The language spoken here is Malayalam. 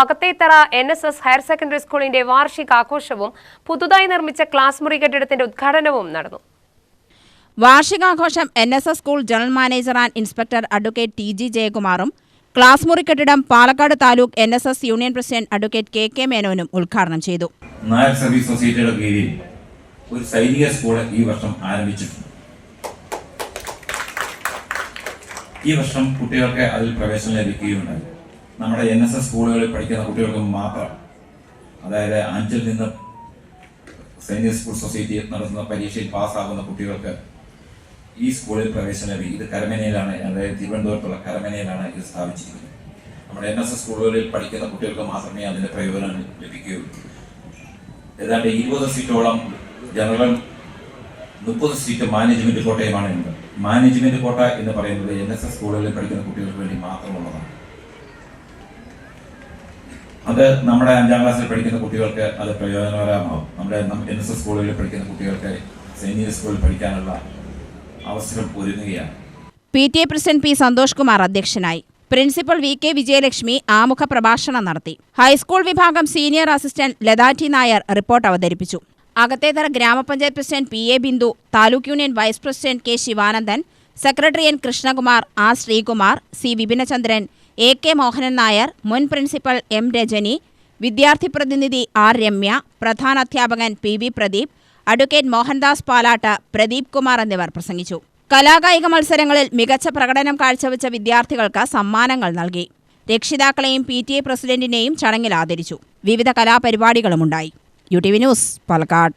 അകത്തേത്തറ NSS ഹയർ സെക്കൻഡറി സ്കൂളിന്റെ വാർഷികാഘോഷവും പുതുതായി നിർമ്മിച്ച ക്ലാസ് മുറി കെട്ടിടത്തിന്റെ ഉദ്ഘാടനവും നടന്നു. വാർഷികാഘോഷം NSS school general manager and inspector advocate TG ജയകുമാറും ക്ലാസ് മുറി കെട്ടിടം Palakkad taluk NSS union president advocate KK മേനോനും ഉദ്ഘാടനം ചെയ്തു. നായർ സർവീസ് സൊസൈറ്റിയുടെ കീഴിൽ ഒരു സൈനിക സ്കൂൾ ഈ വർഷം ആരംഭിച്ചിട്ടുണ്ട്. ഈ വർഷം കുട്ടികൾക്ക് അതിൽ പ്രവേശനം ലഭിക്കുകയുണ്ടായി. നമ്മുടെ NSS സ്കൂളുകളിൽ പഠിക്കുന്ന കുട്ടികൾക്ക് മാത്രം, അതായത് 5-ൽ നിന്ന് സൈനിക സ്കൂൾ സൊസൈറ്റി നടത്തുന്ന പരീക്ഷയിൽ പാസ്സാകുന്ന കുട്ടികൾക്ക് ഈ സ്കൂളിൽ പ്രവേശനം ലഭിക്കും. ഇത് കരമനയിലാണ്, അതായത് തിരുവനന്തപുരത്തുള്ള കരമനയിലാണ് ഇത് സ്ഥാപിച്ചിരിക്കുന്നത്. നമ്മുടെ NSS സ്കൂളുകളിൽ പഠിക്കുന്ന കുട്ടികൾക്ക് മാത്രമേ അതിന്റെ പ്രയോജനം ലഭിക്കുകയുള്ളൂ. ഏതാണ്ട് 20 സീറ്റോളം ജനറൽ, 30 സീറ്റ് മാനേജ്മെന്റ് കോട്ടയുമാണ് ഉണ്ട്. മാനേജ്മെന്റ് കോട്ട എന്ന് പറയുന്നത് NSS സ്കൂളുകളിൽ പഠിക്കുന്ന കുട്ടികൾക്ക് വേണ്ടി മാത്രമുള്ളതാണ്. അത് നമ്മുടെ 5ാം ക്ലാസ്സിൽ പഠിക്കുന്ന കുട്ടികൾക്ക് അത് പ്രയോജനകരമാകും. നമ്മുടെ NSS സ്കൂളുകളിൽ പഠിക്കുന്ന കുട്ടികൾക്ക് സൈനിക സ്കൂളിൽ പഠിക്കാനുള്ള അവസരം ഒരുങ്ങുകയാണ്. PTA president P. Santhosh Kumar അധ്യക്ഷനായി. പ്രിൻസിപ്പൽ VK വിജയലക്ഷ്മി ആമുഖ പ്രഭാഷണം നടത്തി. ഹൈസ്കൂൾ വിഭാഗം senior assistant Latha T. Nair report അവതരിപ്പിച്ചു. അകത്തേത്തറ ഗ്രാമപഞ്ചായത്ത് president PA Bindu, taluk union vice president K. Sivanandan, secretary N. Krishnakumar, R. Sreekumar, C. Vipinachandran, AK. Mohanan Nair, മുൻ പ്രിൻസിപ്പൽ M. രജനി, വിദ്യാർത്ഥി പ്രതിനിധി R. രമ്യ, പ്രധാനാധ്യാപകൻ PV പ്രദീപ്, അഡ്വക്കേറ്റ് മോഹൻദാസ് പാലാട്ട്, പ്രദീപ് കുമാർ എന്നിവർ പ്രസംഗിച്ചു. കലാകായിക മത്സരങ്ങളിൽ മികച്ച പ്രകടനം കാഴ്ചവെച്ച വിദ്യാർത്ഥികൾക്ക് സമ്മാനങ്ങൾ നൽകി. രക്ഷിതാക്കളെയും PTA പ്രസിഡന്റിനെയും ചടങ്ങിൽ ആദരിച്ചു. വിവിധ കലാപരിപാടികളുമുണ്ടായി. UTV news, Palakkad.